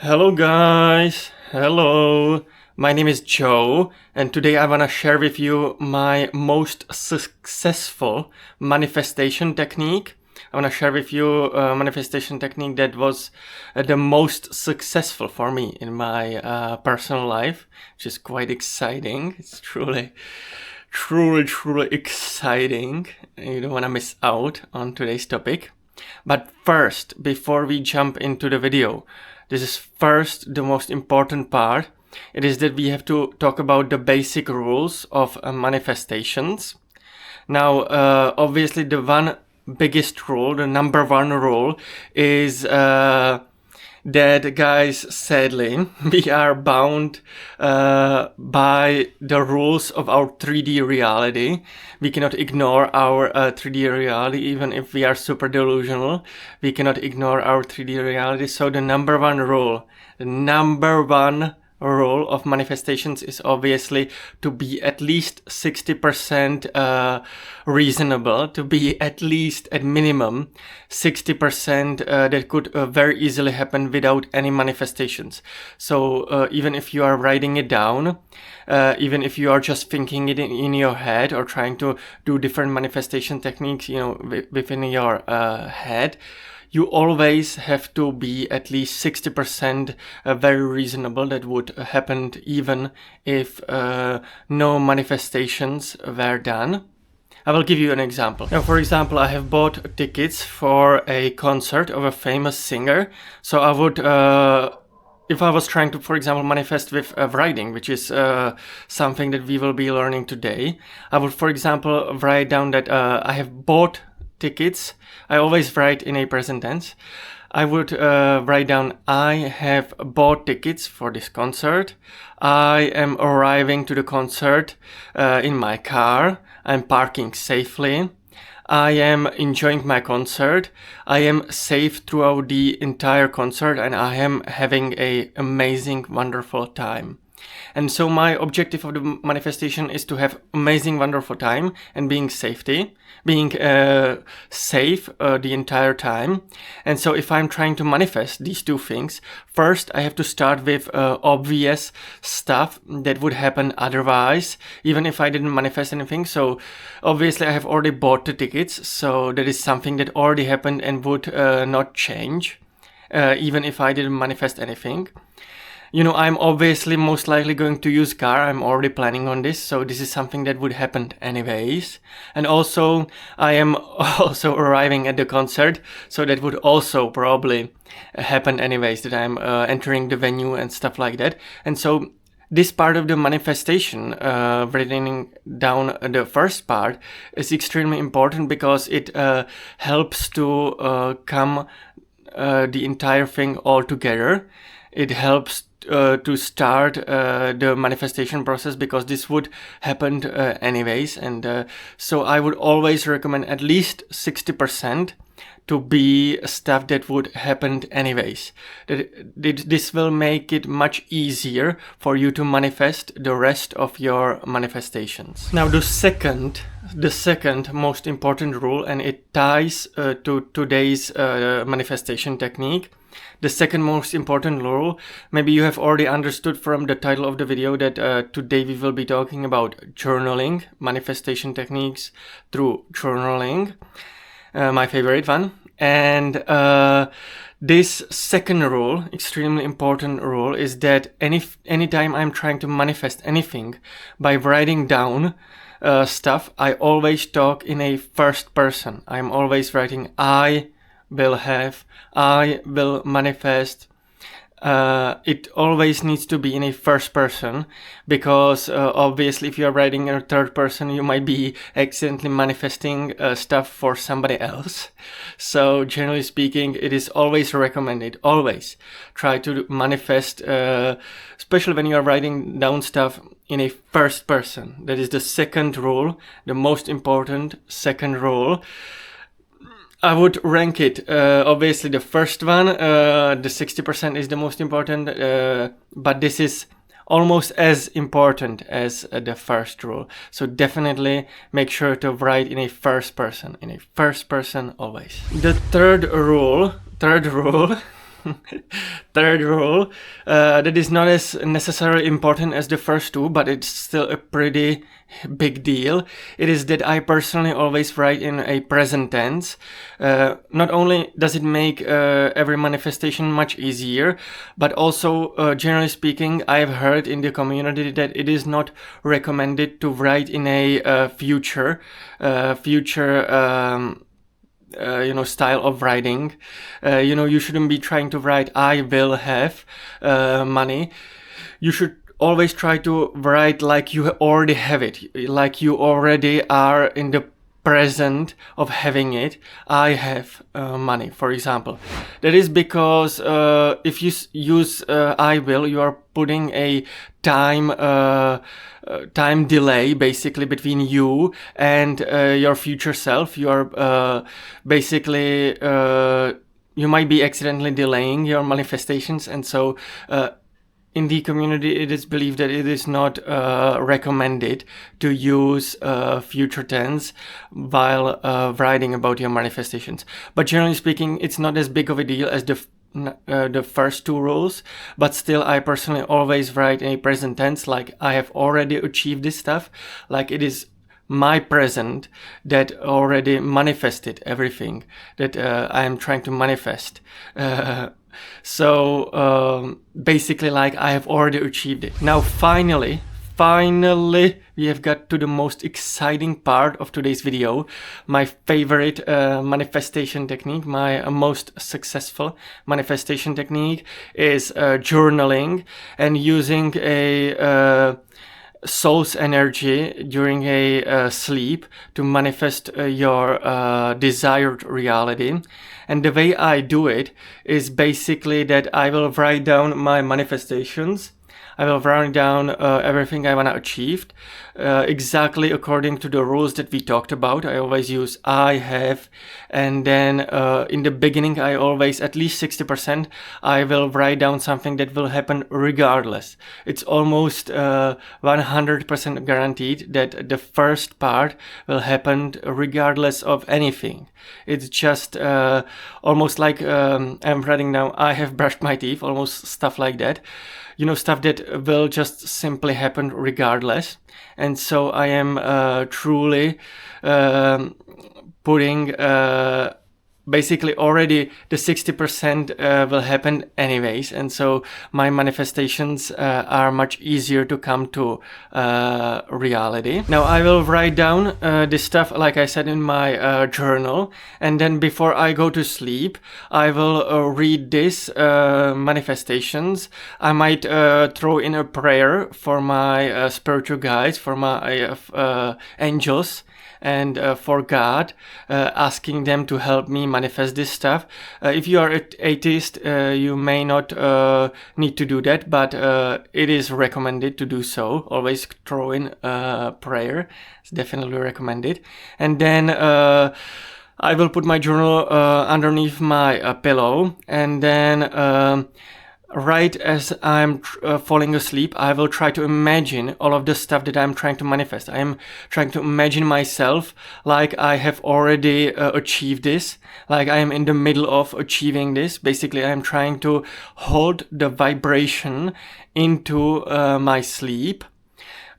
Hello guys, hello. My name is Joe and today I want to share with you my most successful manifestation technique. I want to share with you a manifestation technique that was the most successful for me in my personal life, which is quite exciting. It's truly exciting. You don't want to miss out on today's topic. But first, before we jump into the video, this is first the most important part. It is that we have to talk about the basic rules of manifestations. Now, obviously the one biggest rule, the number one rule is that, guys, sadly, we are bound by the rules of our 3D reality. We cannot ignore our 3D reality, even if we are super delusional. We cannot ignore our 3D reality. So the number one rule of manifestations is obviously to be at least 60% reasonable, to be at least at minimum 60% that could very easily happen without any manifestations. So even if you are writing it down, even if you are just thinking it in your head or trying to do different manifestation techniques, within your head, you always have to be at least 60% very reasonable. That would happen even if no manifestations were done. I will give you an example. Now, for example, I have bought tickets for a concert of a famous singer. So I would, if I was trying to, for example, manifest with writing, which is something that we will be learning today, I would, for example, write down that I have bought tickets. I always write in a present tense. I would write down, I have bought tickets for this concert. I am arriving to the concert in my car. I'm parking safely. I am enjoying my concert. I am safe throughout the entire concert and I am having an amazing, wonderful time. And so my objective of the manifestation is to have amazing, wonderful time and being safe the entire time. And so if I'm trying to manifest these two things, first I have to start with obvious stuff that would happen otherwise, even if I didn't manifest anything. So obviously I have already bought the tickets, so that is something that already happened and would not change, even if I didn't manifest anything. I'm obviously most likely going to use car. I'm already planning on this. So this is something that would happen anyways. And also I am also arriving at the concert. So that would also probably happen anyways, that I'm entering the venue and stuff like that. And so this part of the manifestation, writing down the first part, is extremely important because it helps to come the entire thing all together. It helps to start the manifestation process because this would happen anyways, and so I would always recommend at least 60% to be stuff that would happen anyways. This will make it much easier for you to manifest the rest of your manifestations. Now the second most important rule, and it ties to today's manifestation technique. The second most important rule, maybe you have already understood from the title of the video that today we will be talking about journaling, manifestation techniques through journaling, my favorite one. And this second rule, extremely important rule, is that anytime I'm trying to manifest anything by writing down stuff, I always talk in a first person. I'm always writing I will have, I will manifest. It always needs to be in a first person because obviously if you're writing in a third person, you might be accidentally manifesting stuff for somebody else. So generally speaking, it is always recommended, always try to manifest, especially when you are writing down stuff in a first person. That is the second rule, the most important second rule. I would rank it, obviously the first one, the 60% is the most important, but this is almost as important as the first rule. So definitely make sure to write in a first person always. The third rule Third rule, that is not as necessarily important as the first two, but it's still a pretty big deal. It is that I personally always write in a present tense. Not only does it make every manifestation much easier, but also, generally speaking, I have heard in the community that it is not recommended to write in a future style of writing. You shouldn't be trying to write I will have money. You should always try to write like you already have it, like you already are in the present of having it. I have money, for example. That is because if you use I will, you are putting a time delay basically between you and your future self. You are basically you might be accidentally delaying your manifestations, and so in the community, it is believed that it is not recommended to use future tense while writing about your manifestations. But generally speaking, it's not as big of a deal as the first two rules. But still, I personally always write in a present tense, like I have already achieved this stuff, like it is my present that already manifested everything that I am trying to manifest. So basically, like I have already achieved it. Now finally we have got to the most exciting part of today's video, my favorite manifestation technique. My most successful manifestation technique is journaling and using a soul's energy during a sleep to manifest your desired reality. And the way I do it is basically that I will write down my manifestations. I will write down everything I want to achieve exactly according to the rules that we talked about. I always use I have, and then in the beginning I always, at least 60%, I will write down something that will happen regardless. It's almost 100% guaranteed that the first part will happen regardless of anything. It's just almost like I'm writing down I have brushed my teeth, almost stuff like that. Stuff that will just simply happen regardless. And so I am truly putting basically already the 60% will happen anyways. And so my manifestations are much easier to come to reality. Now I will write down this stuff, like I said, in my journal. And then before I go to sleep, I will read this manifestations. I might throw in a prayer for my spiritual guides, for my angels, and for God, asking them to help me manifest this stuff. If you are an atheist, you may not need to do that, but it is recommended to do so. Always throw in prayer. It's definitely recommended. And then I will put my journal underneath my pillow, and then right as I'm falling asleep, I will try to imagine all of the stuff that I'm trying to manifest. I am trying to imagine myself like I have already achieved this, like I am in the middle of achieving this. Basically, I'm trying to hold the vibration into my sleep.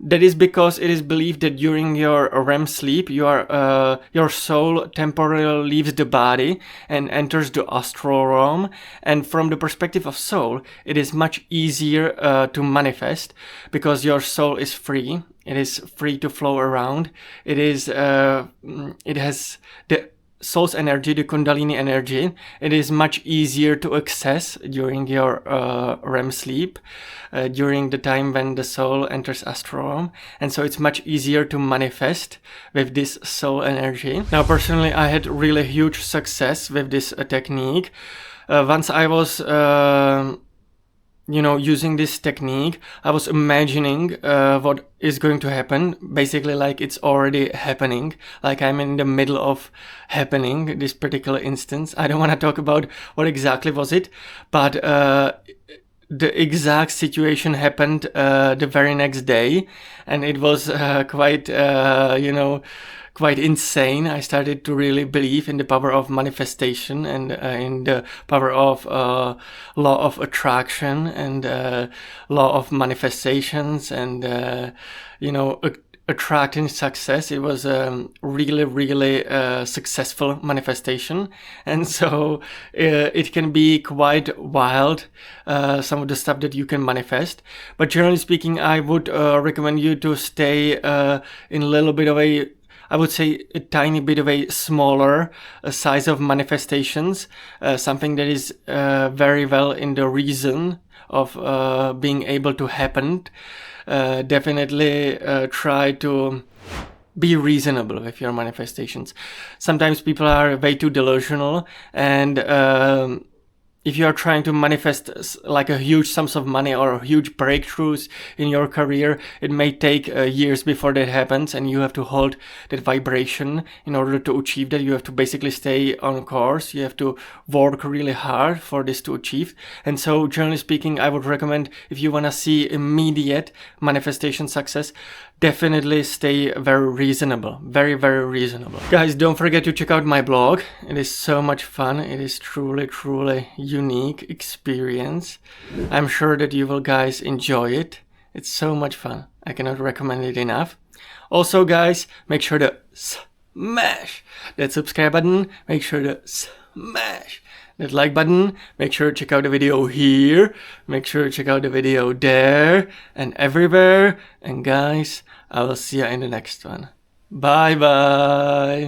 That is because it is believed that during your REM sleep, your soul temporarily leaves the body and enters the astral realm. And from the perspective of soul, it is much easier to manifest because your soul is free. It is free to flow around. It has the soul's energy, the Kundalini energy. It is much easier to access during your REM sleep, during the time when the soul enters astral realm. And so it's much easier to manifest with this soul energy. Now, personally, I had really huge success with this technique. Once I was using this technique, I was imagining what is going to happen, basically like it's already happening, like I'm in the middle of happening this particular instance. I don't want to talk about what exactly was it, but the exact situation happened the very next day, and it was quite quite insane. I started to really believe in the power of manifestation and in the power of law of attraction and law of manifestations and attracting success. It was really successful manifestation, and so it can be quite wild, some of the stuff that you can manifest. But generally speaking, I would recommend you to stay in a little bit of I would say a tiny bit of a smaller size of manifestations, something that is very well in the reason of being able to happen. Definitely try to be reasonable with your manifestations. Sometimes people are way too delusional, and if you are trying to manifest like a huge sums of money or huge breakthroughs in your career, it may take years before that happens, and you have to hold that vibration in order to achieve that. You have to basically stay on course. You have to work really hard for this to achieve. And so generally speaking, I would recommend, if you want to see immediate manifestation success, definitely stay very reasonable. Very reasonable. Guys, don't forget to check out my blog. It is so much fun. It is truly unique experience. I'm sure that you will guys enjoy it. It's so much fun. I cannot recommend it enough. Also guys, make sure to smash that subscribe button. Make sure to smash that like button. Make sure to check out the video here. Make sure to check out the video there and everywhere. And guys, I will see you in the next one. Bye bye.